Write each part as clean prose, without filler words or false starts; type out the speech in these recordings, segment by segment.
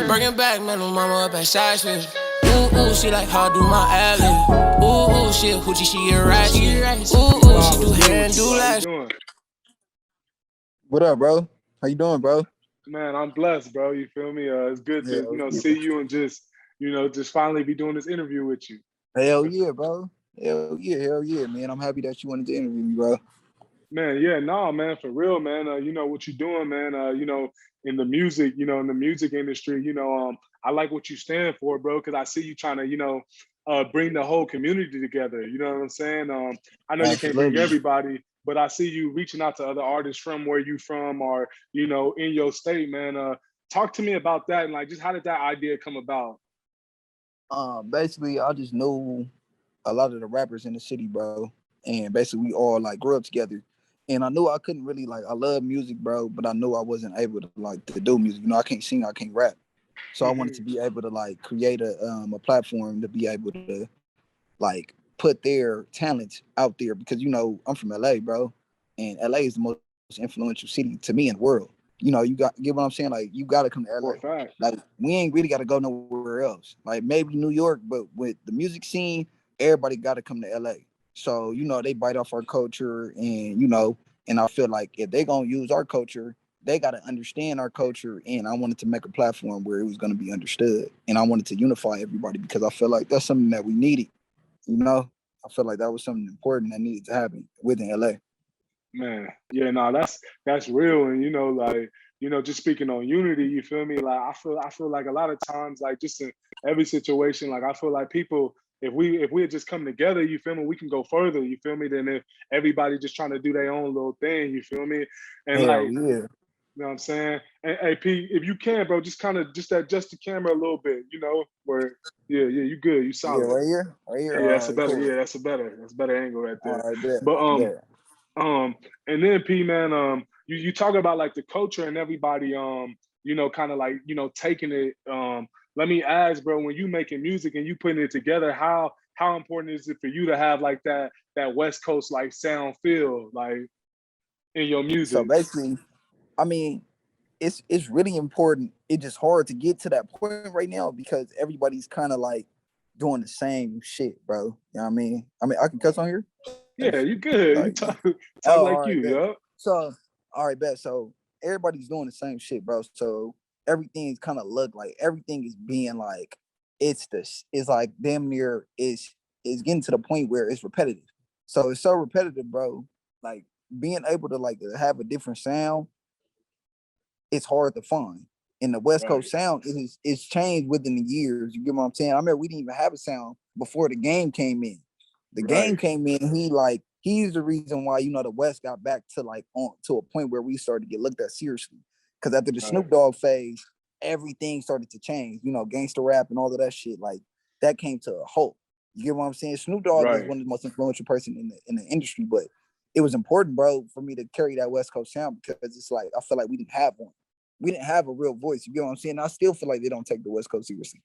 Bringing back, man, no mama up at Shashville. Ooh, she like how I do my ad-lib. Ooh, she a hoochie, she a ratchet. Ooh, she do hair and do lash. What up, bro? How you doing, bro? Man, I'm blessed, bro. You feel me? It's good to, Hell yeah. see you and just finally be doing this interview with you. Hell yeah, bro. Hell yeah, man. I'm happy that you wanted to interview me, bro. Man, yeah, no, man, for real, man. You know what you're doing, man. In the music, in the music industry, I like what you stand for, bro, because I see you trying to, bring the whole community together. You know what I'm saying? I know you can't bring Absolutely. everybody, but I see you reaching out to other artists from where you from or, in your state, man. Talk to me about that and like just how did that idea come about? Basically, I just know a lot of the rappers in the city, bro, and basically we all like grew up together. And I knew I couldn't really like. I love music, bro, but I knew I wasn't able to like to do music. I can't sing, I can't rap. So I wanted to be able to like create a platform to be able to like put their talents out there because I'm from LA, bro, and LA is the most influential city to me in the world. You get what I'm saying? Like you got to come to For LA. a fact. Like we ain't really got to go nowhere else. Like maybe New York, but with the music scene, everybody got to come to LA. So they bite off our culture, and I feel like if they gonna use our culture, they got to understand our culture. And I wanted to make a platform where it was going to be understood, and I wanted to unify everybody because I feel like that's something that we needed. You know, I feel like that was something important that needed to happen within LA. Man, yeah, no, that's real, and like just speaking on unity, you feel me? Like I feel like a lot of times, like just in every situation, like I feel like people, if we had just come together, you feel me, we can go further, you feel me, than if everybody just trying to do their own little thing, you feel me? And Hell like, yeah. you know what I'm saying? And hey, P, if you can, bro, just kind of just adjust the camera a little bit, where yeah, you good, you Yeah, solid. right here. Right here. Yeah, All right, cool. that's a better angle right All there. right, bet. But Bet. and then P man, you talk about like the culture and everybody, kind of like taking it. Let me ask, bro, when you making music and you putting it together, how important is it for you to have like that West Coast like sound feel like in your So music? basically, I mean, it's really important. It's just hard to get to that point right now because everybody's kind of like doing the same shit, bro. You know what I mean? I can cuss on here. Yeah, you Like, good. You talk oh, like all right, you, bet. yo. So, all right, bet. So everybody's doing the same shit, bro. So everything's kind of look like everything is being like it's like damn near is getting to the point where it's repetitive. So it's so repetitive, bro. Like being able to like to have a different sound, it's hard to find. In the West Right, Coast sound, it's changed within the years. You get what I'm saying? I remember we didn't even have a sound before the game came in. The game right, came in, he's the reason why the West got back to like on to a point where we started to get looked at seriously. Because after the right, Snoop Dogg phase, everything started to change. Gangster rap and all of that shit, like that came to a halt. You get what I'm saying? Snoop Dogg is right, one of the most influential person in the industry, but it was important, bro, for me to carry that West Coast sound because it's like I feel like we didn't have one. We didn't have a real voice. You get what I'm saying? I still feel like they don't take the West Coast seriously.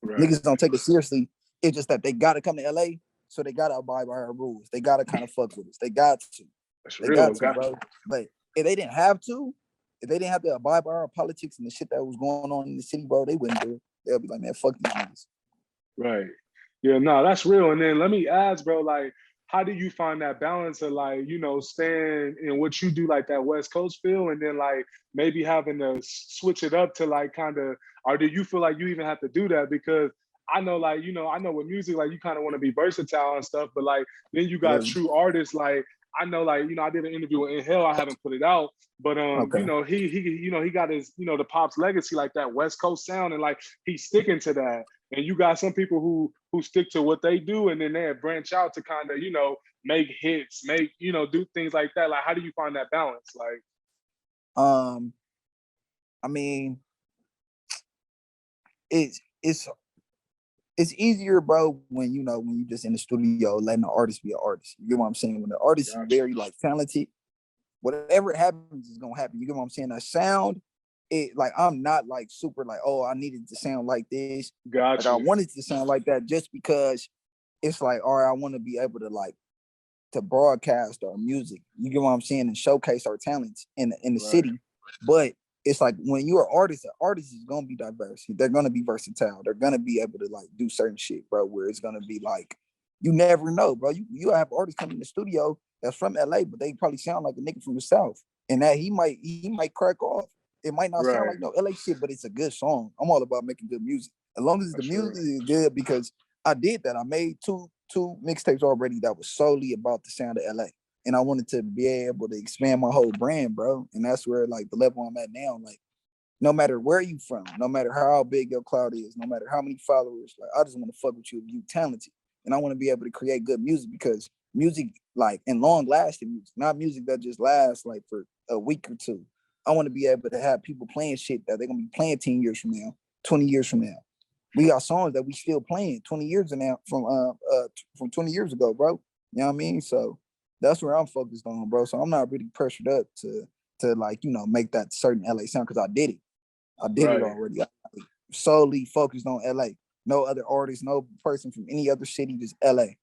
right. Niggas don't take it seriously. It's just that they gotta come to LA, so they gotta abide by our rules. They gotta kind of fuck with us. They got to. That's They got real. to, bro. But if they didn't have to, if they didn't have to abide by our politics and the shit that was going on in the city, bro, they wouldn't do it. They'll be like, man, fuck these niggas. Right. Yeah, no, that's real. And then let me ask, bro, like, how do you find that balance of like, staying in what you do, like that West Coast feel, and then like maybe having to switch it up to like kind of, or do you feel like you even have to do that? Because I know, like, I know with music, like you kind of want to be versatile and stuff, but like then you got Yeah. true artists, like I know, like, I did an interview with Inhale, I haven't put it out, but Okay. he got his, the Pop's legacy, like that West Coast sound, and like he's sticking to that. And you got some people who stick to what they do, and then they branch out to kind of make hits, make do things like that. Like, how do you find that balance? Like, Um, I mean, it's it's it's easier, bro, when when you just in the studio letting the artist be an artist. You get what I'm saying? When the artist is gotcha, very like talented, whatever happens is gonna happen. You get what I'm saying? That sound, it like I'm not like super like, oh, I needed to sound like this. Like I gotcha, wanted to sound like that just because it's like, all right, I want to be able to like to broadcast our music. You get what I'm saying? And showcase our talents in the right, city. But it's like when you're an artist is gonna be diverse. They're gonna be versatile. They're gonna be able to like do certain shit, bro. Where it's gonna be like you never know, bro. You have artists come in the studio that's from LA, but they probably sound like a nigga from the South, and that he might crack off. It might not sound Right. like no LA shit, but it's a good song. I'm all about making good music, as long as the That's real. music is good. Because I did that. I made two mixtapes already that was solely about the sound of LA, and I wanted to be able to expand my whole brand, bro. And that's where like the level I'm at now, like no matter where you from, no matter how big your cloud is, no matter how many followers, like I just want to fuck with you if you talented. And I want to be able to create good music, because music, like, and long lasting music, not music that just lasts like for a week or two. I want to be able to have people playing shit that they're gonna be playing 10 years from now, 20 years from now. We got songs that we still playing 20 years now from 20 years ago, bro. You know what I mean? So that's where I'm focused on, bro. So I'm not really pressured up to like, make that certain LA sound, because I did it. I did it Right. already. I solely focused on LA. No other artist, no person from any other city, just LA.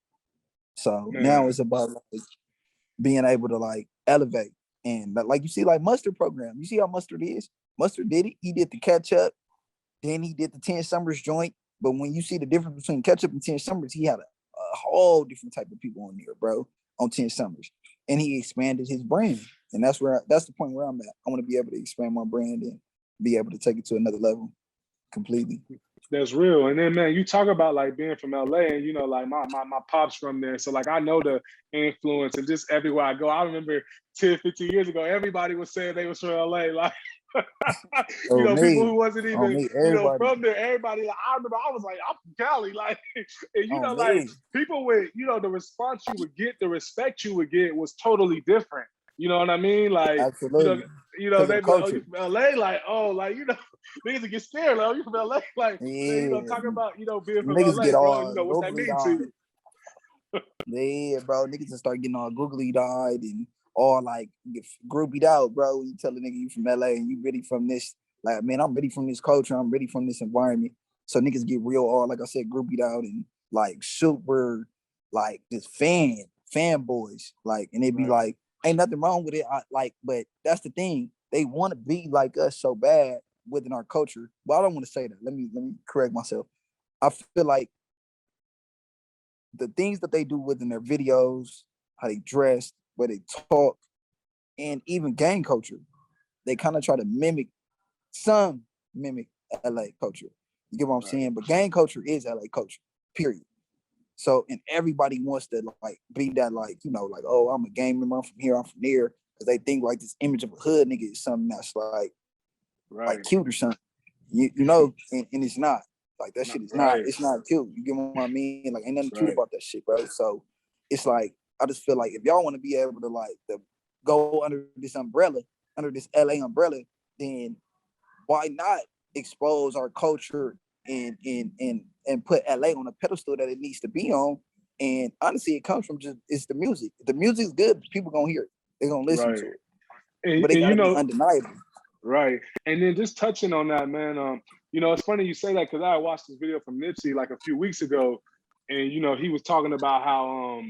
So now Man. it's about like being able to like elevate. And like you see, like Mustard program. You see how Mustard is? Mustard did it. He did the catch up, then he did the 10 Summers joint. But when you see the difference between catch up and 10 Summers, he had a whole different type of people on there, bro, on 10 Summers. And he expanded his brand. And that's the point where I'm at. I want to be able to expand my brand and be able to take it to another level completely. That's real. And then, man, you talk about like being from LA, and like my pops from there. So like I know the influence, and just everywhere I go. I remember 10, 15 years ago, everybody was saying they was from LA. Like Oh people me, who wasn't on even, me, everybody, from there, everybody, like I remember I was like, I'm from Cali. Like and on like me. people would, the response you would get, the respect you would get was totally different. You know what I mean? Like, Absolutely. Because of the they be like, oh, you culture. from LA? Like, oh, like, niggas would get scared. Like, oh, you from LA? Like, man, Yeah. talking about, being from Niggas LA, get bro, all what's that googly mean to eyed. you? Yeah, bro. Niggas just start getting all googly eyed and all like get groupied out, bro. You tell a nigga you from LA and you really from this. Like, man, I'm really from this culture. I'm really from this environment. So niggas get real all, like I said, groupied out and like super, like just fanboys. Like, and they be Right, like, ain't nothing wrong with it. But that's the thing. They want to be like us so bad within our culture. But I don't want to say that. Let me correct myself. I feel like the things that they do within their videos, how they dress, where they talk, and even gang culture, they kind of try to mimic LA culture. You get what I'm right, saying? But gang culture is LA culture, period. So, and everybody wants to like be that, like, like, oh, I'm a gang member, I'm from here, I'm from there. Because they think like this image of a hood nigga is something that's like right, cute or something. And it's not. Like that shit is not. right, It's not cute. You get what I mean? Like ain't nothing cute right, about that shit, bro. So it's like I just feel like if y'all want to be able to like go under this LA umbrella, then why not expose our culture and put LA on a pedestal that it needs to be on? And honestly, it comes from just it's the music. If the music's good, people gonna hear it. They're gonna listen right. to it. And, But it and gotta be undeniable. right. And then just touching on that, man, it's funny you say that because I watched this video from Nipsey like a few weeks ago, and he was talking about how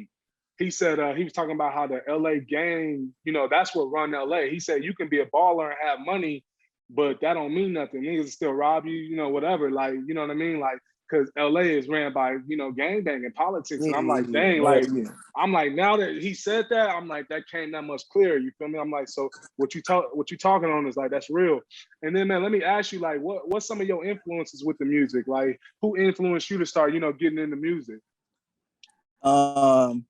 he said he was talking about how the LA gang, that's what run LA. He said you can be a baller and have money, but that don't mean nothing. Niggas still rob you, whatever. Like, you know what I mean? Like, because LA is ran by, gang banging politics. And I'm like, dang, Yeah, like, yeah. I'm like, now that he said that, I'm like, that came that much clearer. You feel me? I'm like, so what you talking on is like, that's real. And then, man, let me ask you, like, what's some of your influences with the music? Like, who influenced you to start, getting into music? Um,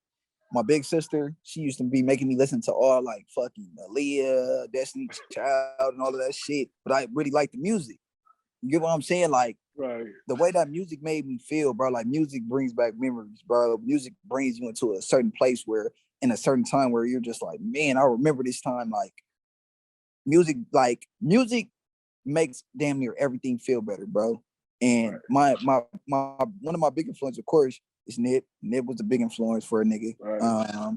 my big sister, she used to be making me listen to all like fucking Aaliyah, Destiny Child, and all of that shit. But I really like the music. You get what I'm saying? Like Right, the way that music made me feel, bro. Like music brings back memories, bro. Music brings you into a certain place where, in a certain time, where you're just like, man, I remember this time. Like music makes damn near everything feel better, bro. And right, my one of my big influences, of course, is Nip. Nip was a big influence for a nigga. right,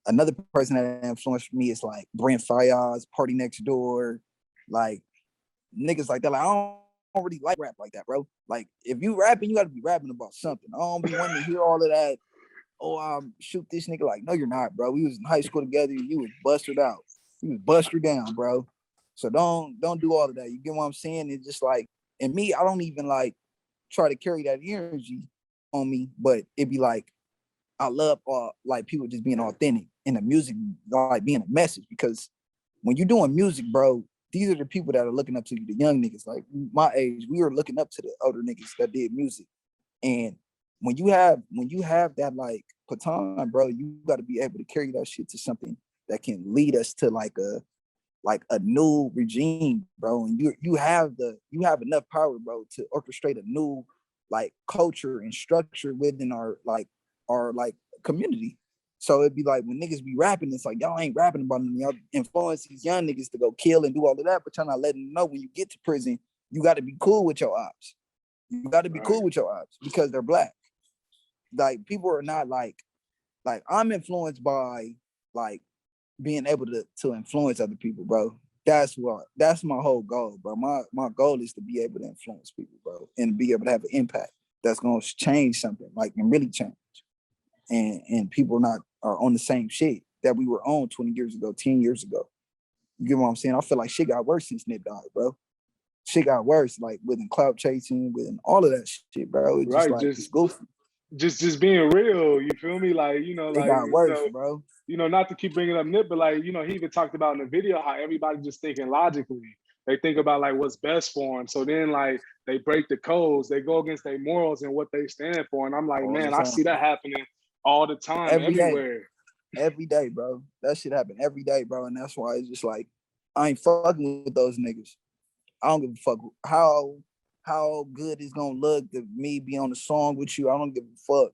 Another person that influenced me is like Brent Fayaz, Party Next Door, like niggas like that. Like I don't really like rap like that, bro. Like if you rapping, you got to be rapping about something. I don't be wanting to hear all of that. Oh, shoot this nigga. Like, no, you're not, bro. We was in high school together. You was busted out. You was busted down, bro. So don't do all of that. You get what I'm saying? It's just like, and me, I don't even like try to carry that energy on me, but it'd be like I love like people just being authentic and the music like being a message, because when you're doing music, bro, these are the people that are looking up to you, the young niggas. Like my age, we were looking up to the older niggas that did music. And when you have that like baton, bro, you got to be able to carry that shit to something that can lead us to like a new regime, bro. And you have enough power, bro, to orchestrate a new like culture and structure within our community. So it'd be like when niggas be rapping, it's like y'all ain't rapping about them. Y'all influence these young niggas to go kill and do all of that, but y'all not letting them know when you get to prison, you got to be cool with your ops. You got to be Right. cool with your ops because they're black. Like people are not like I'm influenced by like being able to influence other people, bro. That's my whole goal, bro. My goal is to be able to influence people, bro, and be able to have an impact that's gonna change something, like and really change. And people not are on the same shit that we were on 20 years ago, 10 years ago. You get what I'm saying? I feel like shit got worse since Nip died, bro. Shit got worse, like within clout chasing, within all of that shit, bro. It's just Right. like it's goofy. Just being real. You feel me? Like, It got worse, bro. not to keep bringing up Nip, but like, he even talked about in the video how everybody just thinking logically. They think about like what's best for them. So then like they break the codes, they go against their morals and what they stand for. And I'm like, All the man, I time, see that happening all the time, every day, everywhere. every day, bro. That shit happen every day, bro. And that's why it's just like I ain't fucking with those niggas. I don't give a fuck how good it's gonna look to me be on the song with you. I don't give a fuck.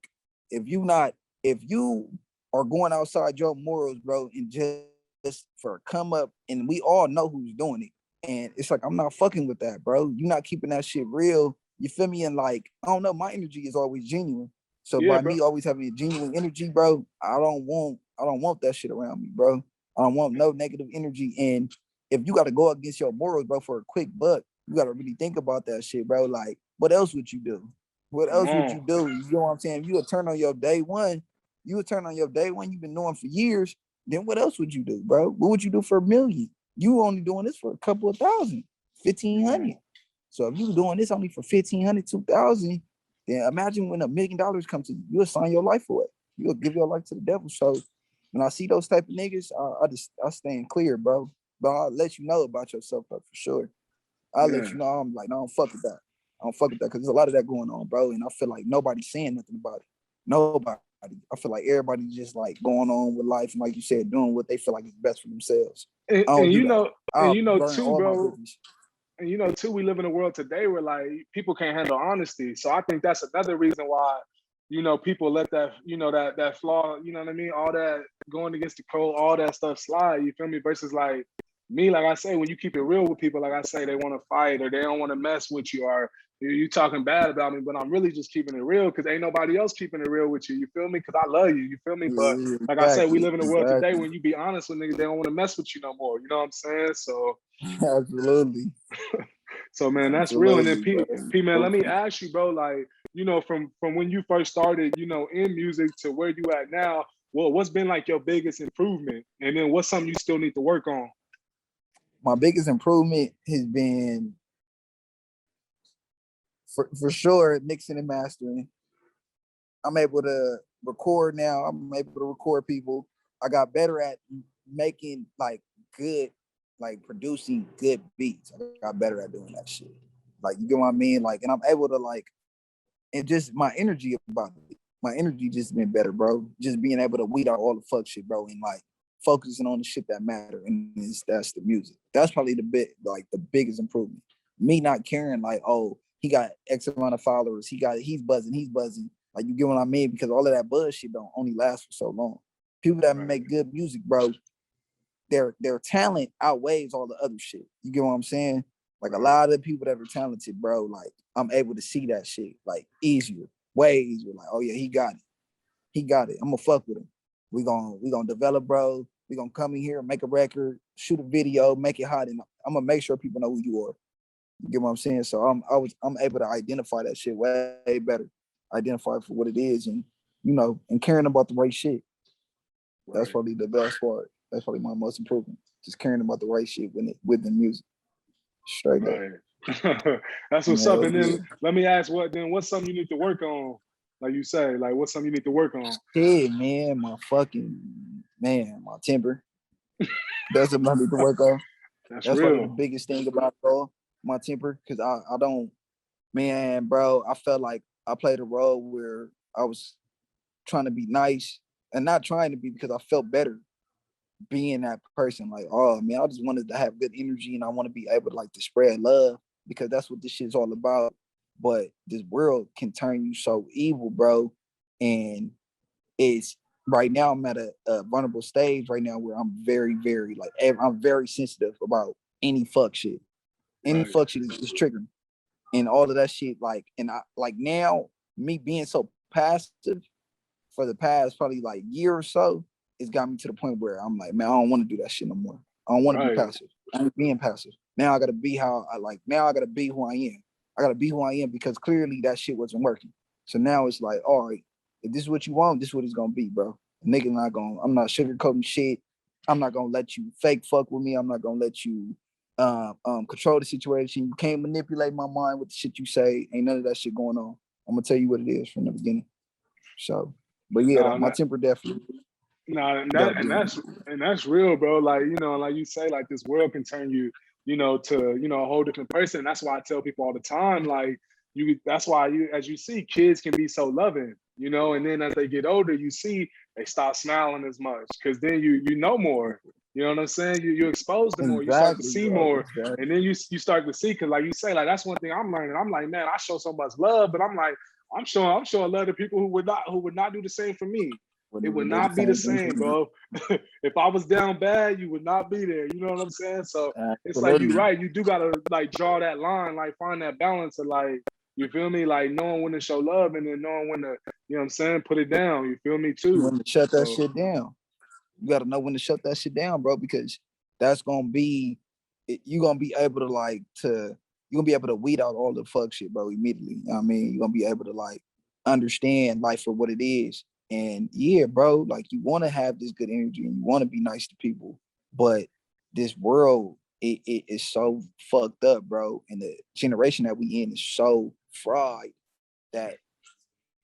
If you not, if you are going outside your morals, bro, and just for a come up, and we all know who's doing it. And it's like I'm not fucking with that, bro. You're not keeping that shit real. You feel me? And like, I don't know, my energy is always genuine. So Yeah, by bro. me always having a genuine energy, bro, I don't want that shit around me, bro. I don't want no negative energy. And if you got to go against your morals, bro, for a quick buck, you got to really think about that shit, bro. Like, what else would you do? What Come else would on. you do? You know what I'm saying? If you would turn on your day one, you would turn on your day one you've been knowing for years, then what else would you do, bro? What would you do for 1 million? You only doing this for a couple of thousand, Come 1,500. on. So if you doing this only for 1,500, 2,000, then imagine when $1 million comes to you, you'll sign your life away. You'll give your life to the devil. So when I see those type of niggas, I stand clear, bro. But I'll let you know about yourself, bro, for sure. I'll let Yeah. you know. I'm like, no, I don't fuck with that. I don't fuck with that because there's a lot of that going on, bro. And I feel like nobody's saying nothing about it. Nobody. I feel like everybody's just like going on with life and, like you said, doing what they feel like is best for themselves. And, I don't and do you that. know, and I'll you know burn too, all my bro. bridges. And too, we live in a world today where like people can't handle honesty. So I think that's another reason why, people let that, that flaw, you know what I mean? All that going against the code, all that stuff slide, you feel me? Versus like me, like I say, when you keep it real with people, like I say, they want to fight or they don't want to mess with you or you talking bad about me, but I'm really just keeping it real because ain't nobody else keeping it real with you. You feel me? Because I love you. You feel me? But Yeah, like I said, we exactly. live in a world today Exactly. when you be honest with niggas, they don't want to mess with you no more. You know what I'm saying? Absolutely. So man, that's real. And then Absolutely, bro. P man, let me ask you, bro, like, from when you first started, in music to where you at now, well, what's been like your biggest improvement? And then what's something you still need to work on? My biggest improvement has been for sure mixing and mastering. I'm able to record now. I'm able to record people. I got better at making like good, like producing good beats. I got better at doing that shit. Like you get what I mean? Like, and I'm able to like, and just my energy about it. My energy just been better, bro. Just being able to weed out all the fuck shit, bro, and like focusing on the shit that matter, and that's the music. That's probably the biggest improvement. Me not caring like, oh, he got X amount of followers, he's buzzing. Like you get what I mean? Because all of that bullshit don't only last for so long. People that Right. make good music, bro, their talent outweighs all the other shit. You get what I'm saying? Like a Right. lot of people that are talented, bro, like I'm able to see that shit like easier, way easier. Like, oh yeah, he got it. He got it. I'm gonna fuck with him. We gonna develop, bro. We gonna come in here, make a record, shoot a video, make it hot, and I'm gonna make sure people know who you are. You get what I'm saying? So I'm able to identify that shit way better, identify it for what it is, and and caring about the right shit. That's Right. probably the best part. That's probably my most improvement. just caring about the right shit with the music. Straight up. Right. That's what's up. Hell And yeah. then let me ask, what's something you need to work on? Like you say, like what's something you need to work on? Shit, man, my temper. That's what I need to work on. That's That's probably the real. biggest thing about it all, my temper, because I don't, man, bro, I felt like I played a role where I was trying to be nice and not trying to be because I felt better being that person. Like, oh man, I just wanted to have good energy and I want to be able to like to spread love because that's what this shit's all about. But this world can turn you so evil, bro. And it's right now I'm at a vulnerable stage right now where I'm very, very like I'm very sensitive about any fuck shit. Any Right. fuck shit is triggering. And all of that shit, like, and I like now me being so passive for the past probably like year or so, it's got me to the point where I'm like, man, I don't want to do that shit no more. I don't want to be Right. passive. I'm being passive. Now I gotta be how I like. Now I gotta be who I am. I gotta be who I am because clearly that shit wasn't working. So now it's like, all right, if this is what you want, this is what it's gonna be, bro. Nigga not gonna. I'm not sugarcoating shit. I'm not gonna let you fake fuck with me. I'm not gonna let you control the situation. You can't manipulate my mind with the shit you say. Ain't none of that shit going on. I'm gonna tell you what it is from the beginning. So, but yeah, Nah, my nah, temper definitely nah, and got to that be. and that's real, bro. Like, like you say, like this world can turn you, to, a whole different person. That's why I tell people all the time, like that's why as you see, kids can be so loving, and then as they get older, you see they stop smiling as much because then you know more. You know what I'm saying? You expose them more, you start to Exactly, see bro. more, Exactly. and then you start to see, because like you say, like that's one thing I'm learning. I'm like, man, I show so much love, but I'm like, I'm showing love to people who would not do the same for me. It Wouldn't would even do the not be the same thing same, for me. bro. If I was down bad, you would not be there. You know what I'm saying? So it's like you're Absolutely. right. You do gotta like draw that line, like find that balance of like, you feel me? Like knowing when to show love and then knowing when to, you know what I'm saying, put it down. You feel me You too? want to shut that So shit down. You got to know when to shut that shit down, bro, because that's gonna be you gonna be able to you're gonna be able to weed out all the fuck shit, bro, immediately. You know what I mean? You're gonna be able to like understand life for what it is. And yeah, bro, like you want to have this good energy and you want to be nice to people, but this world it is so fucked up, bro. And the generation that we in is so fried that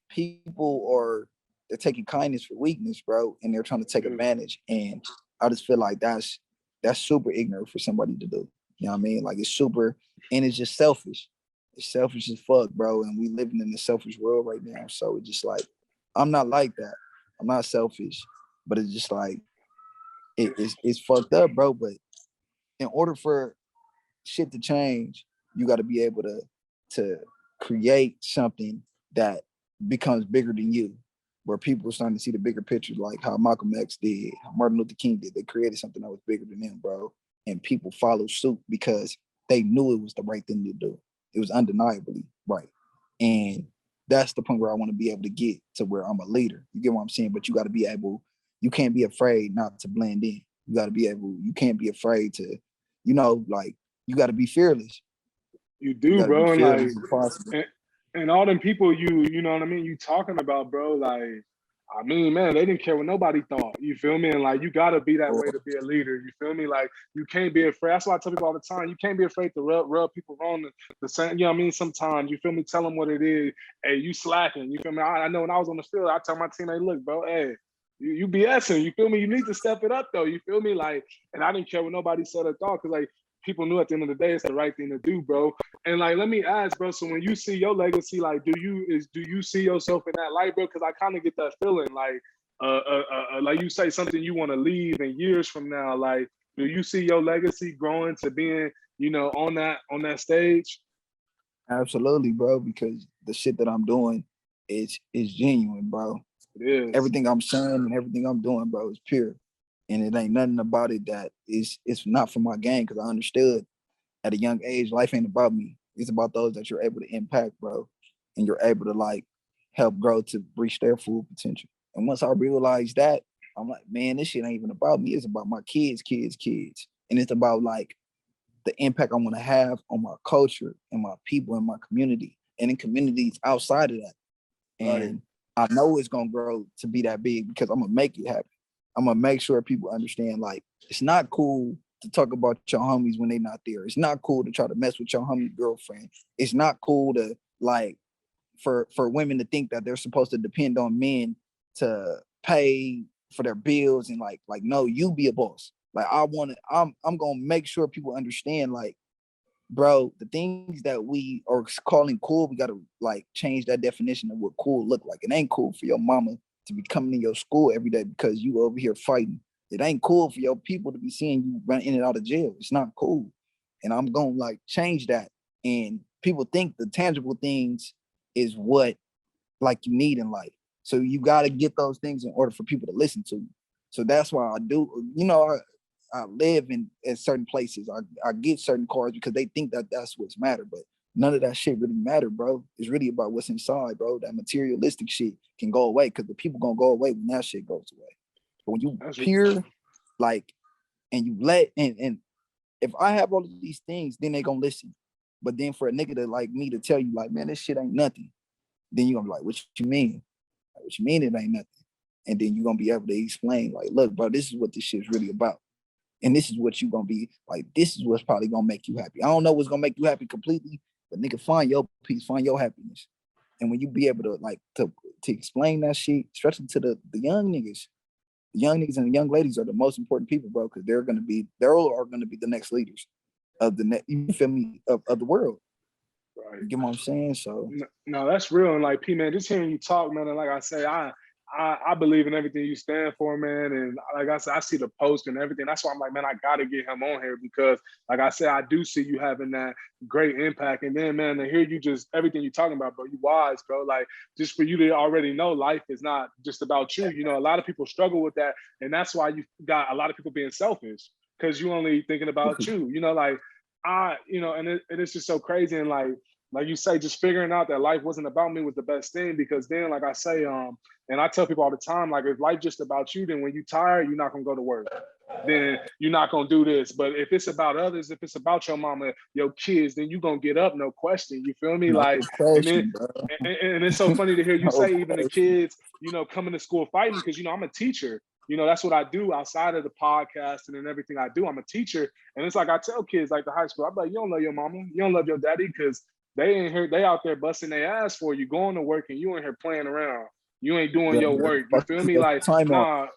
people are they're taking kindness for weakness, bro, and they're trying to take yeah, advantage. And I just feel like that's super ignorant for somebody to do. You know what I mean? Like it's super, and it's just selfish. It's selfish as fuck, bro. And we living in a selfish world right now. So it's just like I'm not like that. I'm not selfish, but it's just like it's fucked up, bro. But in order for shit to change, you got to be able to create something that becomes bigger than you, where people are starting to see the bigger picture, like how Malcolm X did, how Martin Luther King did. They created something that was bigger than them, bro, and people follow suit because they knew it was the right thing to do. It was undeniably right, and that's the point where I want to be able to get to where I'm a leader. You get what I'm saying? But you got to be able. You can't be afraid not to blend in. You got to be able. You can't be afraid to, like you got to be fearless. you You do, got to be bro. And like, fearless as possible. and, and all them people you know what I mean, you talking about, bro, like, I mean, man, they didn't care what nobody thought. You feel me? And like, you gotta be that way to be a leader. You feel me? Like, you can't be afraid. That's why I tell people all the time. You can't be afraid to rub people wrong. The same, you know what I mean? Sometimes, you feel me? Tell them what it is. Hey, you slacking. You feel me? I know when I was on the field, I tell my team, hey, look, bro, hey, you BSing. You feel me? You need to step it up though. You feel me? Like, and I didn't care what nobody said or thought, because like people knew at the end of the day it's the right thing to do, bro. And like, let me ask, bro. So when you see your legacy, like, do you see yourself in that light, bro? Because I kind of get that feeling, like you say, something you want to leave in years from now. Like, do you see your legacy growing to being, on that stage? Absolutely, bro. Because the shit that I'm doing is genuine, bro. It is. Everything I'm saying and everything I'm doing, bro, is pure. And it ain't nothing about it that it's not for my gain. Because I understood at a young age, life ain't about me. It's about those that you're able to impact, bro, and you're able to like help grow to reach their full potential. And once I realized that, I'm like, man, this shit ain't even about me. It's about my kids, and it's about like the impact I want to have on my culture and my people and my community and in communities outside of that. Right. And I know it's gonna grow to be that big because I'm gonna make it happen. I'm gonna make sure people understand like it's not cool to talk about your homies when they not there. It's not cool to try to mess with your homie girlfriend. It's not cool to like for women to think that they're supposed to depend on men to pay for their bills and like no, you be a boss. Like I'm gonna make sure people understand like, bro, the things that we are calling cool, we gotta like change that definition of what cool look like. It ain't cool for your mama to be coming to your school every day because you over here fighting. It ain't cool for your people to be seeing you run in and out of jail. It's not cool. And I'm gonna like change that. And people think the tangible things is what like you need in life. So you gotta get those things in order for people to listen to you. So that's why I do, I live in certain places. I get certain cars because they think that that's what's matter, but none of that shit really matter, bro. It's really about what's inside, bro. That materialistic shit can go away because the people gonna go away when that shit goes away. But when you pure, like, and you let, and if I have all of these things, then they gonna listen. But then for a nigga to like me to tell you like, man, this shit ain't nothing, then you gonna be like, what you mean? Like, what you mean it ain't nothing? And then you're gonna be able to explain like, look, bro, this is what this shit's really about. And this is what you gonna be like, this is what's probably gonna make you happy. I don't know what's gonna make you happy completely, but nigga, find your peace, find your happiness. And when you be able to like to explain that shit, especially to the young niggas and the young ladies are the most important people, bro, because they are gonna be the next leaders of the next, you feel me, of the world. Right. You get what I'm saying? So no, that's real. And like P, man, just hearing you talk, man, and like I say, I believe in everything you stand for, man. And like I said, I see the post and everything. That's why I'm like, man, I got to get him on here because, like I said, I do see you having that great impact. And then, man, to hear you just everything you're talking about, bro, you wise, bro. Like, just for you to already know life is not just about you. You know, a lot of people struggle with that. And that's why you got a lot of people being selfish because you only thinking about you. You know, like, and it's just so crazy. And like you say, just figuring out that life wasn't about me was the best thing because then, like I say, and I tell people all the time, like if life just about you, then when you tired, you're not gonna go to work. Then you're not gonna do this. But if it's about others, if it's about your mama, your kids, then you're gonna get up, no question. You feel me? No like, question, and it's so funny to hear you say even the kids, coming to school fighting because I'm a teacher. That's what I do outside of the podcast and then everything I do. I'm a teacher, and it's like I tell kids like the high school, I'm like, you don't love your mama, you don't love your daddy because they ain't here, they out there busting their ass for you, going to work, and you in here playing around. You ain't doing your work. You feel me? Like, nah,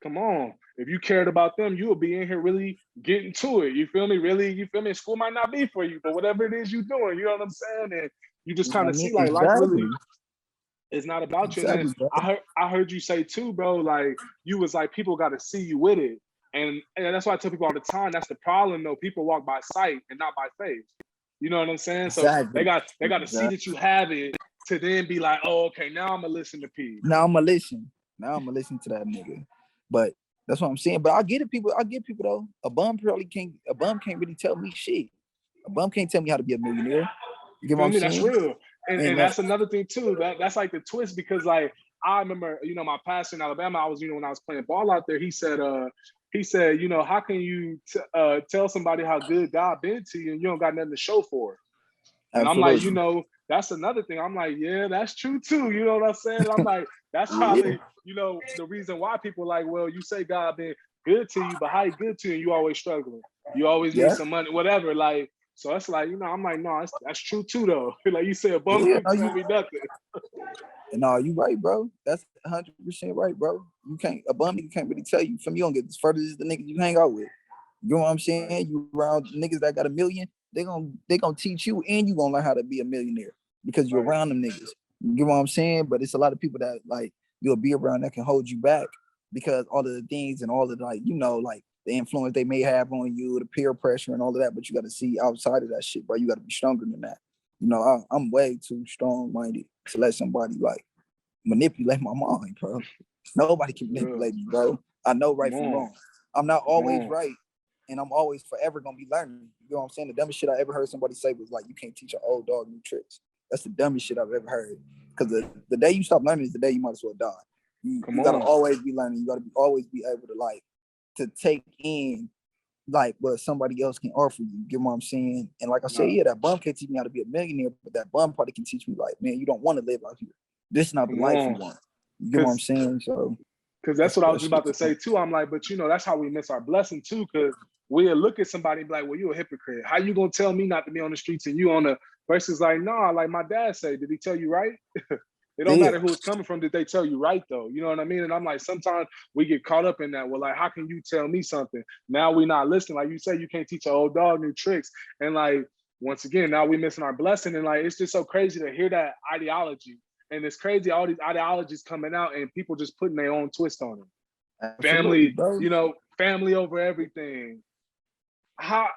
come on. If you cared about them, you would be in here really getting to it. You feel me? Really, you feel me? School might not be for you, but whatever it is you're doing, you know what I'm saying? And you just kind of see like life really is not about you. And then I heard you say too, bro, like you was like, people got to see you with it. And that's why I tell people all the time, that's the problem though. People walk by sight and not by faith. You know what I'm saying? So they got to see that you have it to then be like, oh, okay, now I'm gonna listen to P. Now I'm gonna listen to that nigga. But that's what I'm saying. But I get people though. A bum can't really tell me shit. A bum can't tell me how to be a millionaire. You get what I'm saying? That's real. And that's another thing too. That's like the twist because like I remember, my pastor in Alabama, I was, when I was playing ball out there, he said, how can you tell somebody how good God been to you and you don't got nothing to show for it? And absolutely. I'm like, that's another thing. I'm like, yeah, that's true too. You know what I'm saying? And I'm like, that's probably, the reason why people like, well, you say God been good to you, but how he good to you? You always struggling. You always need some money, whatever. Like, so it's like, I'm like, no, that's true too though. Like you said, a bum couldn't tell me nothing. No, you right, bro. That's 100% right, bro. A bum nigga can't really tell you. From you don't get as further as the niggas you hang out with. You know what I'm saying? You around niggas that got $1 million, they gonna teach you and you gonna learn how to be a millionaire because you're around them niggas. You get what I'm saying? But it's a lot of people that like you'll be around that can hold you back because all of the things and all of like the influence they may have on you, the peer pressure and all of that. But you got to see outside of that shit, bro. You got to be stronger than that. I'm way too strong-minded to let somebody like manipulate my mind, bro. Nobody can manipulate me, bro. I know right from wrong. I'm not always right, and I'm always forever gonna be learning. You know what I'm saying? The dumbest shit I ever heard somebody say was like, "You can't teach an old dog new tricks." That's the dumbest shit I've ever heard. Because the day you stop learning is the day you might as well die. You gotta always be learning. You gotta always be able to take in what somebody else can offer you. You get what I'm saying? And like I said, that bum can't teach me how to be a millionaire, but that bum probably can teach me man, you don't want to live out here. This is not the life you want. You get what I'm saying? So because that's what I was just about to say too. I'm like, but that's how we miss our blessing too. Because we'll look at somebody and be like, well, you a hypocrite. How you gonna tell me not to be on the streets and you on the versus like, nah, like my dad said, did he tell you right? It don't Yeah, matter who it's coming from. Did they tell you right though? You know what I mean? And I'm like, sometimes we get caught up in that. Well, like, how can you tell me something? Now we not listening. Like you say, you can't teach an old dog new tricks. And like, once again, now we missing our blessing. And like, it's just so crazy to hear that ideology. And it's crazy, all these ideologies coming out and people just putting their own twist on it. absolutely, Family, bro. you know, family over everything. How,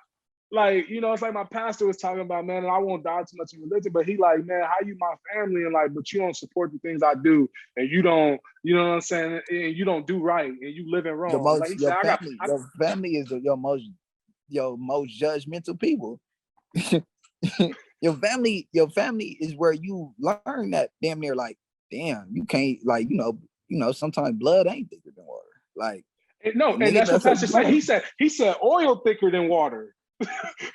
like, you know, it's like my pastor was talking about, man, and I won't dive too much in religion, but he like, man, how you my family and like, but you don't support the things I do, and you don't, you know what I'm saying, and you don't do right, and you living wrong. Like he said, Your family is your most judgmental people. Your family is where you learn that damn near like, damn, you can't like, sometimes blood ain't thicker than water. Like, no, and nigga, that's what that's what pastor you said. learn. He said oil thicker than water.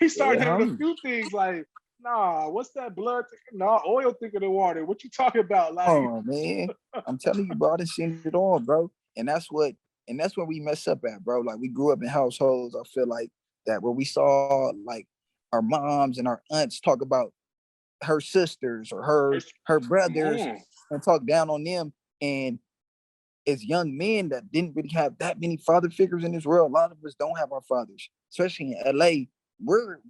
He started Yeah, naming a few things like, nah, what's that blood? Nah, oil thicker than water. What you talking about? Like, oh man, I'm telling you, bro, I done seen it all, bro. And that's where we mess up at, bro. Like we grew up in households, I feel like that where we saw like our moms and our aunts talk about her sisters or her come brothers on, and talk down on them. And as young men that didn't really have that many father figures in this world, a lot of us don't have our fathers, especially in LA. We're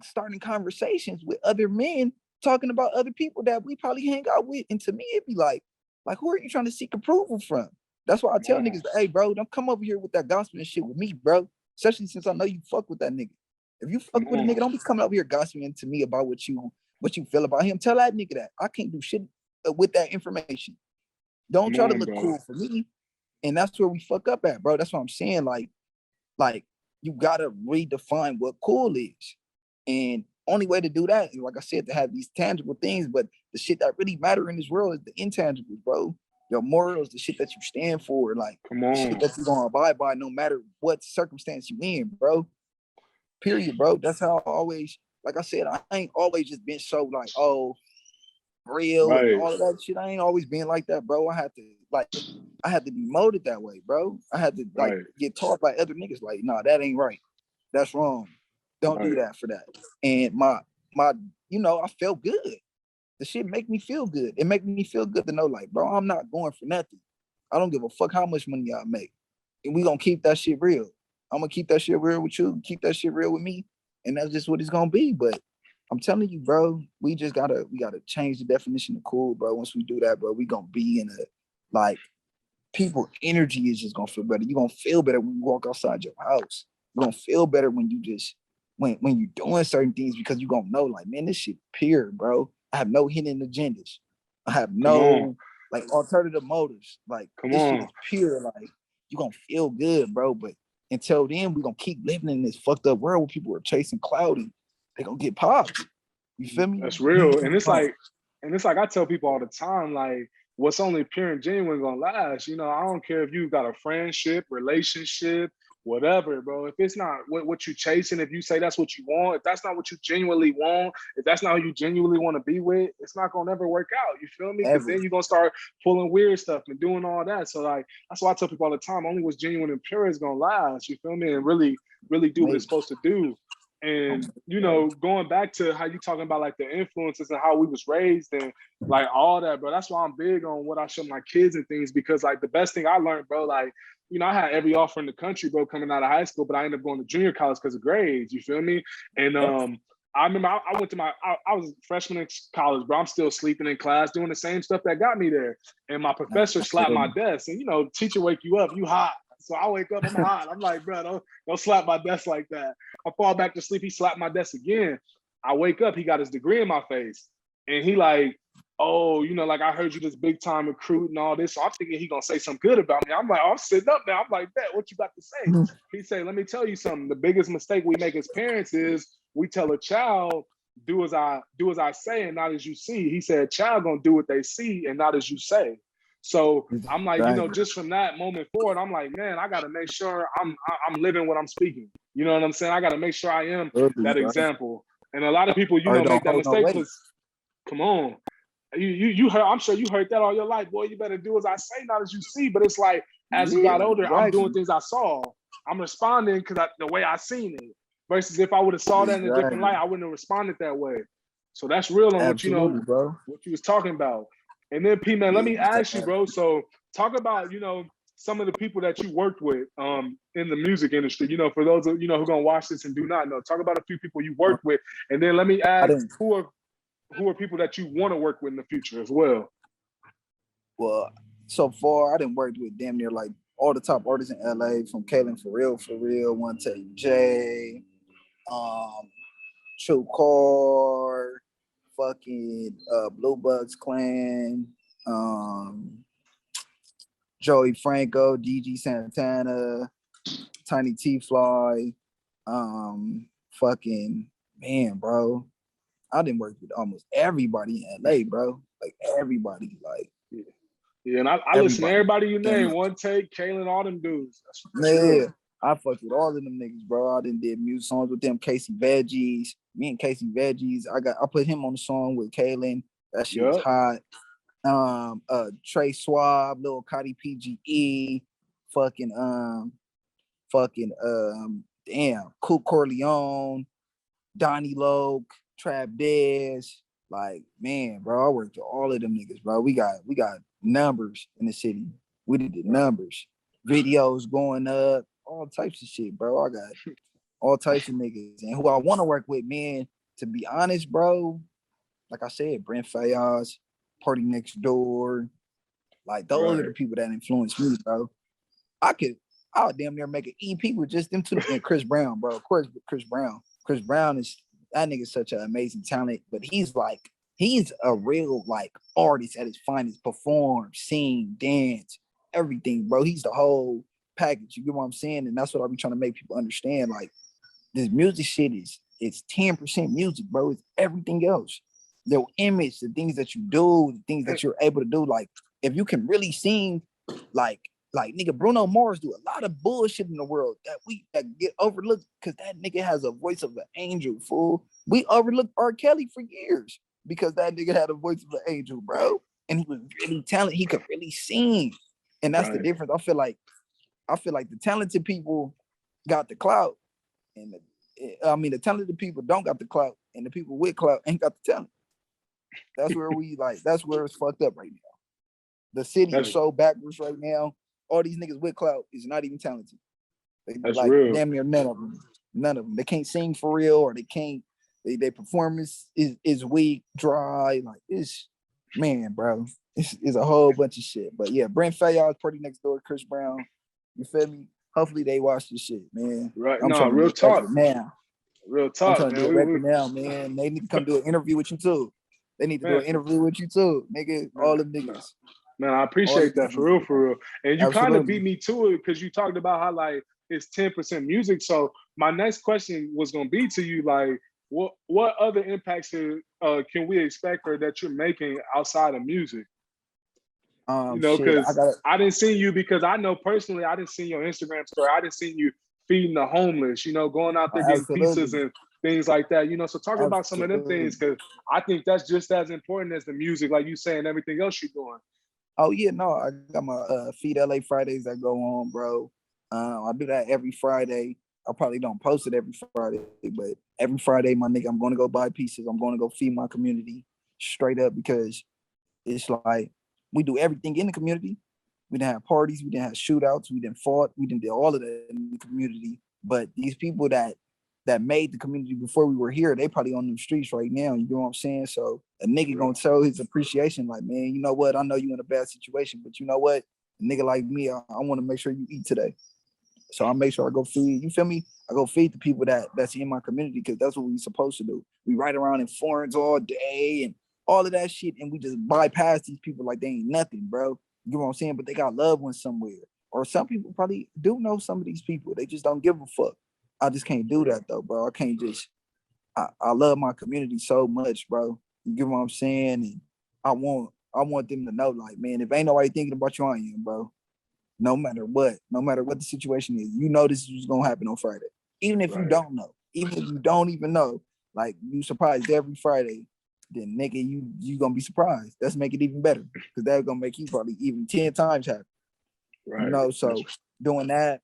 starting conversations with other men talking about other people that we probably hang out with. And to me, it'd be like, who are you trying to seek approval from? That's why I come tell on, niggas, hey, bro, don't come over here with that gospel and shit with me, bro. Especially since I know you fuck with that nigga. If you come fuck with a on, nigga, don't be coming over here gossiping to me about what you feel about him. Tell that nigga that I can't do shit with that information. Don't come try to on, look bro. cool for me. And that's where we fuck up at, bro. That's what I'm saying. Like you gotta redefine what cool is. And only way to do that is, like I said, to have these tangible things, but the shit that really matter in this world is the intangibles, bro. Your morals, the shit that you stand for, like Come the shit on. that you're gonna abide by no matter what circumstance you in, bro. Period, bro. That's how I always, like I said, I ain't always just been so like, oh, real and Right, all of that shit. I ain't always been like that, bro. I had to be molded that way, bro. I had to like right, get taught by other niggas, like, nah, that ain't right. That's wrong. Don't do right. that for that. And my, I felt good. The shit make me feel good. It make me feel good to know, like, bro, I'm not going for nothing. I don't give a fuck how much money I make. And we gonna keep that shit real. I'm gonna keep that shit real with you, keep that shit real with me. And that's just what it's gonna be. But I'm telling you, bro, we gotta change the definition of cool, bro. Once we do that, bro, we gonna be in a like people energy is just gonna feel better. You're gonna feel better when you walk outside your house. You're gonna feel better when you just when you're doing certain things because you're gonna know, like, man, this shit pure, bro. I have no hidden agendas. I have Come on, no like alternative motives. Like come this shit on. is pure. Like you're gonna feel good, bro. But until then, we're gonna keep living in this fucked up world where people are chasing clout and they gonna get popped. You feel me? That's real. And it's like I tell people all the time, like, what's only pure and genuine gonna last. You know, I don't care if you got a friendship, relationship, whatever, bro. If it's not what you chasing, if you say that's what you want, if that's not what you genuinely want, if that's not who you genuinely want to be with, it's not gonna ever work out. You feel me? Because Ever. then you're gonna start pulling weird stuff and doing all that. So like that's why I tell people all the time, only what's genuine and pure is gonna last. You feel me? And really, really do what it's Mate. supposed to do. And you know, going back to how you talking about like the influences and how we was raised and like all that, bro. That's why I'm big on what I show my kids and things, because like the best thing I learned, bro, like, you know, I had every offer in the country, bro, coming out of high school, but I ended up going to junior college because of grades. You feel me? And I remember I went to I was a freshman in college, bro. I'm still sleeping in class, doing the same stuff that got me there. And my professor slapped my desk, and you know, teacher wake you up, you hot. So I wake up, I'm hot. I'm like, bro, don't slap my desk like that. I fall back to sleep. He slapped my desk again. I wake up, he got his degree in my face. And he like, oh, you know, like I heard you this big time recruit and all this. So I'm thinking he gonna say something good about me. I'm like, I'm sitting up now. I'm like, bet, what you got to say? He said, let me tell you something. The biggest mistake we make as parents is we tell a child, do as I say and not as you see. He said, a child gonna do what they see and not as you say. So I'm like, you know, Exactly. just from that moment forward, I'm like, man, I got to make sure I'm living what I'm speaking. You know what I'm saying? I got to make sure I am that example. And a lot of people, you Or know, it don't make that hold no mistake weight. because, come on, you heard. I'm sure you heard that all your life, boy. You better do as I say, not as you see. But it's like, as you Yeah, got older, I'm doing exactly. things I saw. I'm responding because the way I seen it. Versus if I would have saw that in a different light, I wouldn't have responded that way. So that's real on what Absolutely, bro. what you was talking about. And then P man, let me ask you, Yeah. bro. So talk about, some of the people that you worked with in the music industry. For those of who gonna watch this and do not know, talk about a few people you worked with, and then let me I ask didn't. who are people that you want to work with in the future as well. Well, so far I didn't work with damn near like all the top artists in LA, from Kalen for real, One Take J, True Car, fucking Blue Bugs Clan, Joey Franco, DG Santana, Tiny T Fly, fucking man, bro. I didn't work with almost everybody in LA, bro. Like everybody, like Yeah, and I listen to everybody. everybody you And name, One Take, Kalen, all them dudes. That's yeah, real. I fucked with all of them niggas, bro. I done did music songs with them. Casey Veggies, me and Casey Veggies. I put him on the song with Kalen. That shit was Yep. hot. Trey Swab, Lil Cotty PGE, damn, Cool Corleone, Donnie Loke, Trap Dez. Like, man, bro, I worked with all of them niggas, bro. We got numbers in the city. We did the numbers, videos going up, all types of shit, bro. I got all types of niggas. And who I want to work with, man, to be honest, bro, like I said, Brent Fayaz, Party Next Door, like those are the people that influenced me, bro. I would damn near make an EP with just them two, and Chris Brown, bro. Of course, Chris Brown. Chris Brown is, that nigga's such an amazing talent, but he's a real like artist at his finest. Perform, sing, dance, everything, bro. He's the whole package. You get what I'm saying? And that's what I be trying to make people understand. Like, this music shit it's 10% music, bro. It's everything else. The image, the things that you do, the things that you're able to do. Like, if you can really sing, like nigga, Bruno Mars do a lot of bullshit in the world that get overlooked because that nigga has a voice of an angel, fool. We overlooked R. Kelly for years because that nigga had a voice of an angel, bro. And he was really talented. He could really sing. And that's the difference. I feel like the talented people got the clout, and the talented people don't got the clout, and the people with clout ain't got the talent. That's where it's fucked up right now. The city is so backwards right now. All these niggas with clout is not even talented. That's like real. Damn near none of them. They can't sing for real, or they can't. Their performance is weak, dry. Like, it's, man, bro. It's a whole bunch of shit. But yeah, Brent Fayaz, Party Next Door, Chris Brown. You feel me? Hopefully they watch this shit, man. Right. I'm trying to real talk. Now. Real talk, I'm trying to do a record now, man. They need to come do an interview with you too. They need to do an interview with you too, nigga. All them niggas. Man, I appreciate that for real. And you kind of beat me to it because you talked about how like it's 10% music. So my next question was gonna be to you, like, what other impacts can we expect or that you're making outside of music? Because I didn't see you, because I know personally I didn't see your Instagram story. I didn't see you feeding the homeless, going out there getting pizzas and things like that. So talk about some of them things, because I think that's just as important as the music, like you saying, everything else you're doing. Oh yeah, no, I got my Feed LA Fridays that go on, bro. I do that every Friday. I probably don't post it every Friday, but every Friday, my nigga, I'm going to go buy pieces. I'm going to go feed my community straight up, because it's like we do everything in the community. We didn't have parties, we didn't have shootouts, we didn't fought, we didn't do all of that in the community. But these people that made the community before we were here, they probably on the streets right now. You know what I'm saying? So a nigga gonna show his appreciation, like, man, you know what? I know you in a bad situation, but you know what? A nigga like me, I want to make sure you eat today. So I make sure I go feed. You feel me? I go feed the people that's in my community, because that's what we supposed to do. We ride around in foreigns all day and all of that shit, and we just bypass these people like they ain't nothing, bro. You know what I'm saying? But they got loved ones somewhere. Or some people probably do know some of these people. They just don't give a fuck. I just can't do that though, bro. I can't just, I love my community so much, bro. You get what I'm saying? And I want them to know, like, man, if ain't nobody thinking about you, I am, bro. No matter what the situation is, this is gonna happen on Friday. Even if you don't know, even if you don't even know, like, you surprised every Friday, then nigga, you gonna be surprised. Let's make it even better, because that's gonna make you probably even 10 times happy. So doing that,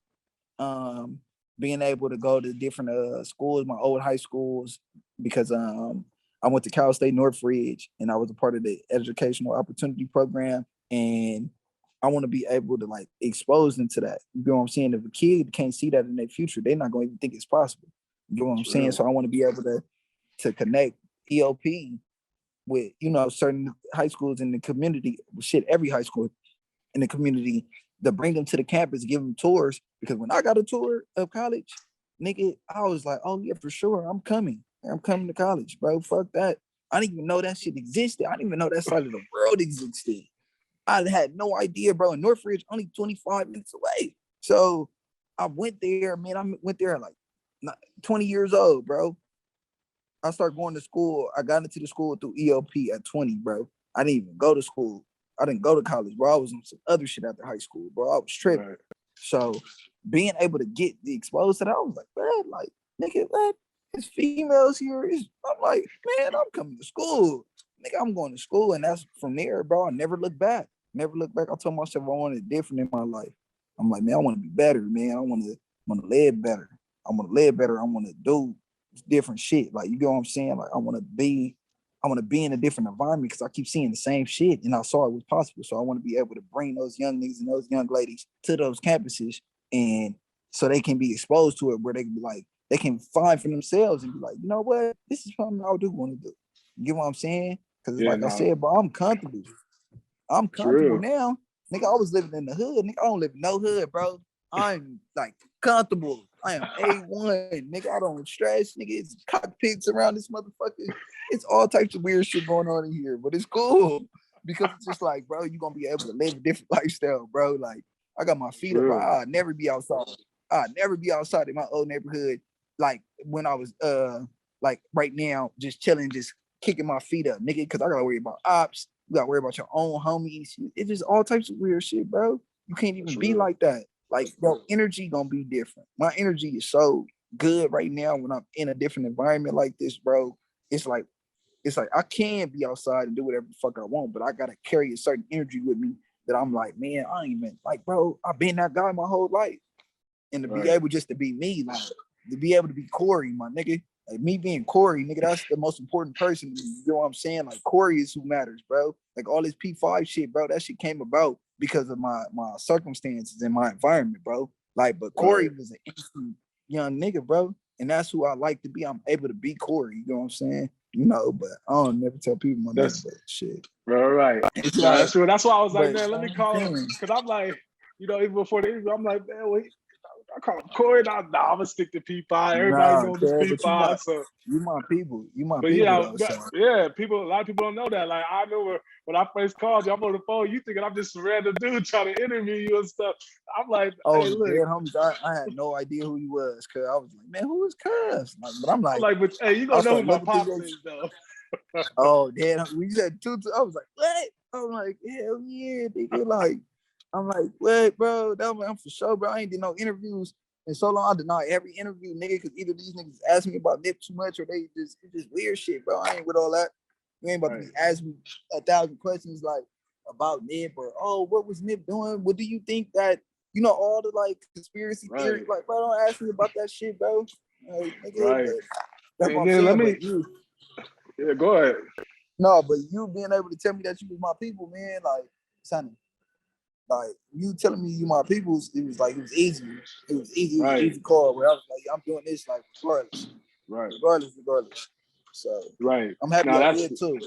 being able to go to different schools, my old high schools, because I went to Cal State Northridge and I was a part of the educational opportunity program, and I want to be able to like expose them to that. You know what I'm saying? If a kid can't see that in their future, they're not going to even think it's possible. You know what I'm saying? So I want to be able to connect EOP with, you know, certain high schools in the community, shit, every high school in the community, to bring them to the campus, give them tours. Because when I got a tour of college, nigga, I was like, oh yeah, for sure, I'm coming to college, bro. Fuck that. I didn't even know that shit existed. I didn't even know that side of the world existed. I had no idea, bro. And Northridge only 25 minutes away. So I went there, man. I went there like 20 years old, bro. I started going to school. I got into the school through EOP at 20, bro. I didn't even go to school. I didn't go to college, bro. I was on some other shit after high school, bro. I was tripping. Right. So being able to get the exposed to that, I was like, man, like, nigga, what? There's females here. I'm like, man, I'm coming to school. Nigga, I'm going to school. And that's from there, bro. I never look back. Never look back. I told myself I wanted different in my life. I'm like, man, I want to be better, man. I want to live better. I want to live better. I want to do different shit. Like, you know what I'm saying? Like, I want to be in a different environment because I keep seeing the same shit and I saw it was possible. So I want to be able to bring those young niggas and those young ladies to those campuses, and so they can be exposed to it, where they can be like, they can find for themselves and be like, you know what? This is something I do want to do. You get what I'm saying? Because I said, bro, I'm comfortable. I'm comfortable now. Nigga, I was living in the hood. Nigga, I don't live in no hood, bro. I'm like comfortable. I am A1. Nigga, I don't stress. Nigga, it's cockpits around this motherfucker. It's all types of weird shit going on in here, but it's cool because it's just like, bro, you're going to be able to live a different lifestyle, bro. Like, I got my feet up. I'd never be outside. I'd never be outside in my old neighborhood. Like when I was, like right now, just chilling, just kicking my feet up, nigga, because I got to worry about ops. You got to worry about your own homies. It's just all types of weird shit, bro. You can't even be like that. Like, your energy gonna be different. My energy is so good right now when I'm in a different environment like this, bro. It's like I can be outside and do whatever the fuck I want, but I gotta carry a certain energy with me that I'm like, man, I ain't even like, bro, I've been that guy my whole life. And to be able just to be me, like to be able to be Corey, my nigga. Like me being Corey, nigga, that's the most important person. You know what I'm saying? Like Corey is who matters, bro. Like all this Pee5 shit, bro, that shit came about because of my circumstances and my environment, bro. Like, but Corey was an innocent young nigga, bro. And that's who I like to be. I'm able to be Corey, you know what I'm saying? You know, but I don't never tell people my name, but shit. Right. It's no, like, that's true. That's why I was like, man, let me call him. Because I'm like, you know, even before the interview, I'm like, man, wait. I call him Corey. Nah, I'm gonna stick to Pee5. Everybody knows this Pee5. So you my people. But yeah, people. A lot of people don't know that. Like I know when I first called you, I'm on the phone. You thinking I'm just a random dude trying to interview you and stuff. I'm like, oh, hey, look, dead homies. I had no idea who he was, cause I was like, man, who is Cuz? Like, but I'm like, but hey, you gonna know who my pops is though. Oh, damn. We said two. I was like, what? I'm like, hell yeah, nigga. Like, I'm like, what, bro? I'm for sure, bro. I ain't did no interviews in so long. I deny every interview, nigga, because either these niggas ask me about Nip too much or it's just weird shit, bro. I ain't with all that. You ain't about to be asking me 1,000 questions like about Nip or, oh, what was Nip doing? What do you think that, you know, all the like conspiracy theories, like, bro, don't ask me about that shit, bro. Like, nigga, that's and what I'm then saying, let me, yeah, go ahead. No, but you being able to tell me that you was my people, man, like, Sonny, like you telling me you my people, it was like, it was easy. It was easy. It was an easy call where I was like, I'm doing this like regardless. Regardless. So I'm happy I did too.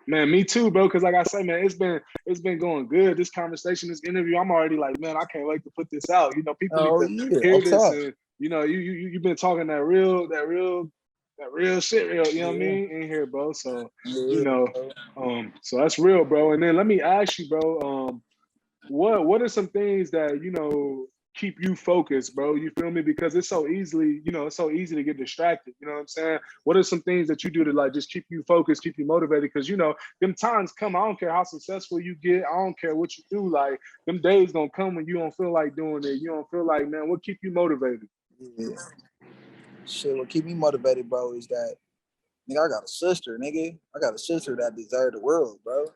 Man, me too, bro. Because like I say, man, it's been going good. This conversation, this interview, I'm already like, man, I can't wait to put this out. You know, people need to hear this, and you know, you've been talking that real shit, you know what I mean, in here, bro. So you know, so that's real, bro. And then let me ask you, bro, what are some things that, you know, keep you focused, bro? You feel me? Because it's so easily, you know, it's so easy to get distracted. You know what I'm saying? What are some things that you do to like just keep you focused, keep you motivated? Because you know, them times come. I don't care how successful you get. I don't care what you do. Like them days gonna come when you don't feel like doing it. You don't feel like, man, what keep you motivated? Yeah. Shit, what keep me motivated, bro, is that, nigga, I got a sister, nigga. I got a sister that deserves the world, bro.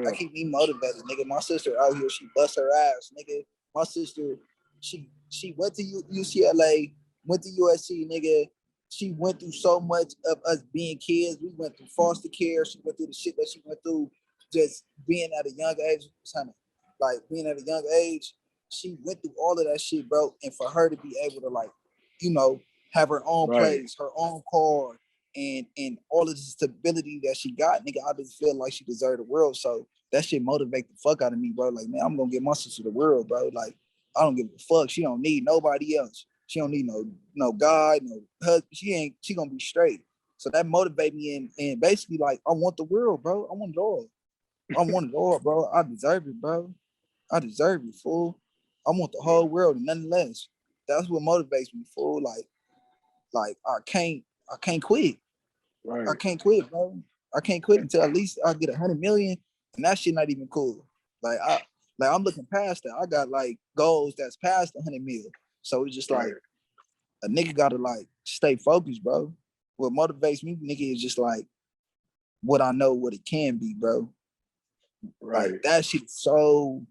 That keep me motivated, nigga. My sister out here, she bust her ass, nigga. My sister, she She went to UCLA, went to USC, nigga. She went through so much of us being kids. We went through foster care. She went through the shit that she went through just being at a young age, kind of like being at a young age. She went through all of that shit, bro. And for her to be able to like, you know, have her own Right. place, her own car, and all of the stability that she got, nigga, I just feel like she deserved the world. So that shit motivate the fuck out of me, bro. Like, man, I'm gonna get my sister the world, bro. Like, I don't give a fuck. She don't need nobody else. She don't need no guy, no husband. She gonna be straight. So that motivate me and basically like I want the world, bro. I want it all. I want it all, bro. I deserve it, bro. I deserve it, fool. I want the whole world and nothing less. That's what motivates me, fool. Like I can't quit. I Right. can't quit, bro. I can't quit until at least I get 100 million, and that shit not even cool. Like I'm looking past that. I got like goals that's past 100 mil. So it's just Right. like a nigga gotta like stay focused, bro. What motivates me, nigga, is just like what I know what it can be, bro. Like Right. that shit is so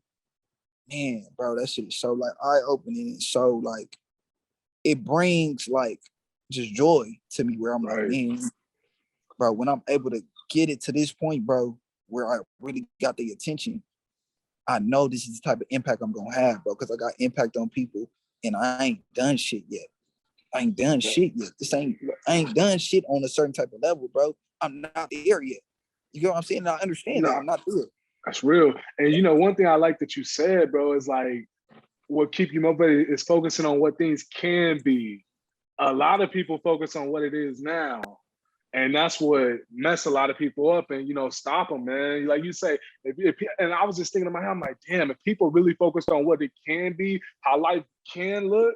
man, bro. That shit is so like eye opening and so like it brings like just joy to me where I'm like, Right. man, bro, when I'm able to get it to this point, bro, where I really got the attention, I know this is the type of impact I'm gonna have, bro, because I got impact on people and I ain't done shit yet. I ain't done shit yet. I ain't done shit on a certain type of level, bro. I'm not there yet. You get what I'm saying? And I understand that No, I'm not there. that's real. And you know, one thing I like that you said, bro, is like what keep you motivated is focusing on what things can be. A lot of people focus on what it is now. And that's what mess a lot of people up and, you know, stop them, man. Like you say, and I was just thinking in my head, I'm like, damn, if people really focused on what it can be, how life can look,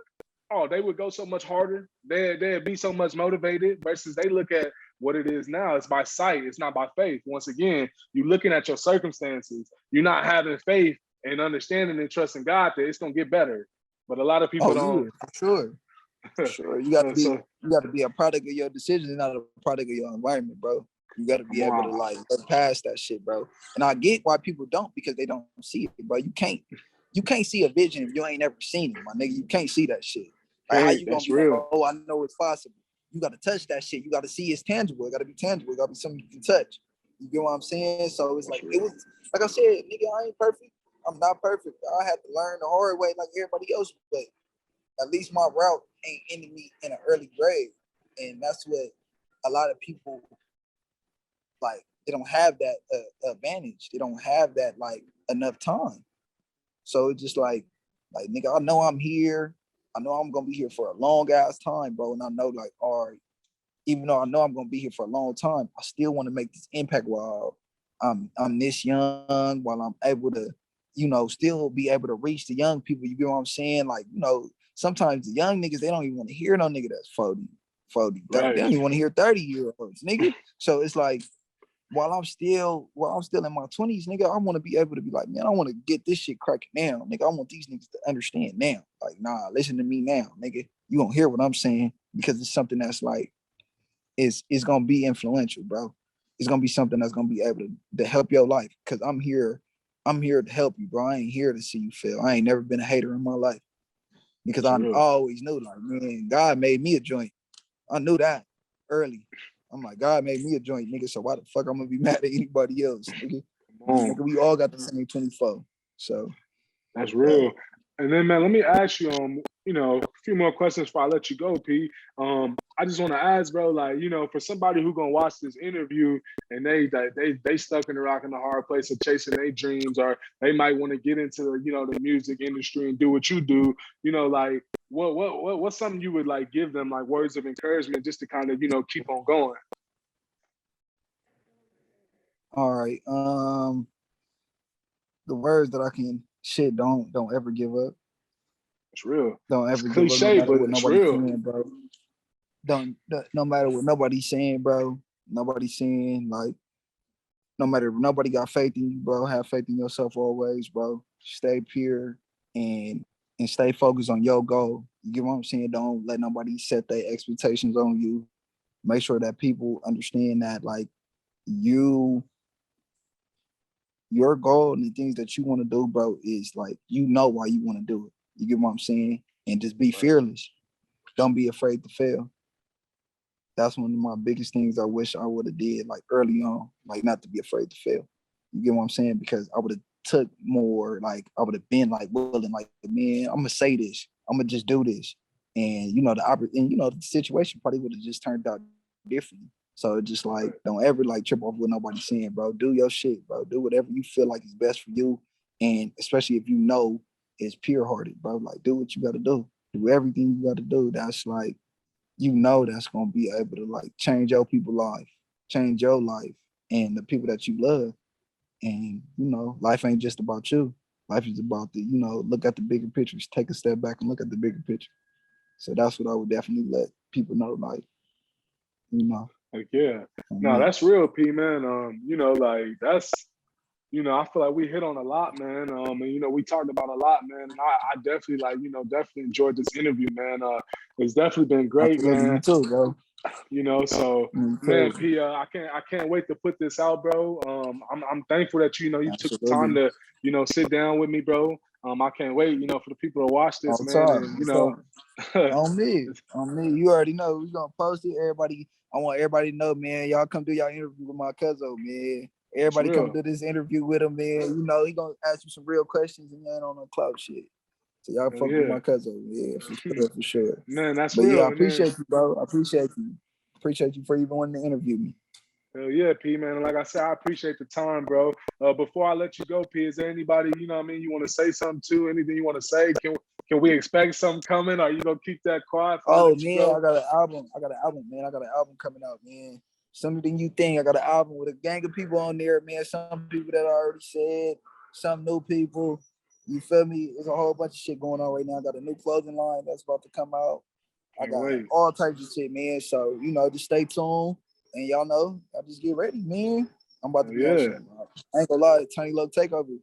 oh, they would go so much harder. They'd be so much motivated versus they look at what it is now. It's by sight. It's not by faith. Once again, you're looking at your circumstances. You're not having faith and understanding and trusting God that it's going to get better. But a lot of people Oh don't. yeah, for sure. For sure. You gotta be a product of your decisions, not a product of your environment, bro. You gotta be Come able to on. like look past that shit, bro. And I get why people don't because they don't see it, bro. You can't see a vision if you ain't ever seen it, my nigga. You can't see that shit. Like how Okay, you gonna that's be like, real. oh, I know it's possible. You gotta touch that shit. You gotta see it's tangible. It gotta be tangible. It gotta be something you can touch. You get what I'm saying? So it's That's like it real. was like I said, nigga, I ain't perfect. I'm not perfect. I had to learn the hard way like everybody else, but at least my route ain't ended me in an early grade. And that's what a lot of people like. They don't have that advantage. They don't have that like enough time. So it's just like nigga, I know I'm here. I know I'm gonna be here for a long ass time, bro. And I know like, all right, even though I know I'm gonna be here for a long time, I still want to make this impact while I'm this young, while I'm able to, still be able to reach the young people. You get what I'm saying? Like, sometimes the young niggas, they don't even want to hear no nigga that's 30. They Right. don't even want to hear 30-year-olds, nigga. So it's like while I'm still in my 20s, nigga, I want to be able to be like, man, I want to get this shit cracking now, nigga. I want these niggas to understand now. Like, nah, listen to me now, nigga. You gonna hear what I'm saying because it's something that's like is gonna be influential, bro. It's gonna be something that's gonna be able to help your life. Cause I'm here to help you, bro. I ain't here to see you fail. I ain't never been a hater in my life because That's I real. always knew, like, man, God made me a joint. I knew that early. I'm like, God made me a joint, nigga. So why the fuck I'm gonna be mad at anybody else, nigga? Come on. Nigga, we all got the same 24. So That's uh, real. And then, man, let me ask you, a few more questions before I let you go, P. I just want to ask, bro, like, for somebody who gonna watch this interview and they stuck in the rock and the hard place of chasing their dreams, or they might want to get into, the music industry and do what you do, like, what's something you would like give them, like words of encouragement, just to kind of, keep on going? all right. The words that I can shit, don't ever give up. It's real. Don't It's ever give up no cliche, matter but what it's nobody's real. saying, bro. Don't no matter what nobody's saying, bro. Nobody's saying like no matter if nobody got faith in you, bro. Have faith in yourself always, bro. Stay pure and stay focused on your goal. You get what I'm saying? Don't let nobody set their expectations on you. Make sure that people understand that like you your goal and the things that you want to do, bro, is like why you want to do it. You get what I'm saying? and just be fearless. Don't be afraid to fail. That's one of my biggest things I wish I would have did like early on, like not to be afraid to fail. You get what I'm saying? Because I would have took more, like I would have been like willing, like, man, I'm gonna say this, I'm gonna just do this. And the situation probably would have just turned out differently. So it's just like don't ever like trip off what nobody's saying, bro. Do your shit, bro. Do whatever you feel like is best for you. And especially if you know it's pure hearted, bro. Like do what you gotta do. Do everything you gotta do. That's like that's gonna be able to like change your people's life, change your life and the people that you love. And life ain't just about you. Life is about look at the bigger pictures, take a step back and look at the bigger picture. So that's what I would definitely let people know, like, Like, yeah. No, me. that's real, P, man. Like that's, I feel like we hit on a lot, man. And we talked about a lot, man. And I definitely like, definitely enjoyed this interview, man. It's definitely been great, Absolutely, man. me too, bro. So Me man, too. P, I can't wait to put this out, bro. I'm thankful that you took the time Absolutely. to sit down with me, bro. I can't wait, for the people to watch this, All man, time. and All time. On me. On me. You already know. We're gonna post it. Everybody, I want everybody to know, man. Y'all come do y'all interview with my cousin, man. it's Everybody come real. do this interview with him, man. He gonna ask you some real questions and you ain't on no cloud shit. So y'all Hell fuck with yeah, my cousin, yeah, for sure, for sure. man, that's But yeah, I real. And then appreciate you, bro. I appreciate you. Appreciate you for even wanting to interview me. hell yeah, P, man. And like I said, I appreciate the time, bro. Before I let you go, P, is there anybody, you want to say something to? Anything you want to say? Can we expect something coming? Or are you gonna keep that quiet before I Oh let you man, go? I got an album. Man. I got an album coming out, man. Something than you think. I got an album with a gang of people on there, man. Some people that I already said, some new people. You feel me? There's a whole bunch of shit going on right now. I got a new clothing line that's about to come out. I Can't got wait. all types of shit, man. So, just stay tuned. And y'all know, I just get ready, man. I'm about Hell to be on yeah. some. I ain't gonna lie, Tiny Low Takeover.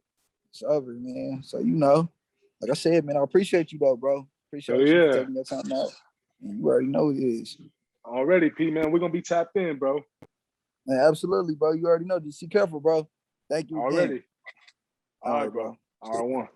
It's over, man. So, like I said, man, I appreciate you though, bro. Hell Appreciate you for yeah. taking your time out. And you already know what it is. Already, P, man. We're gonna be tapped in, bro. Man, absolutely, bro. You already know. Just be careful, bro. Thank you again. Already. All All right, right, bro. bro. All right, one.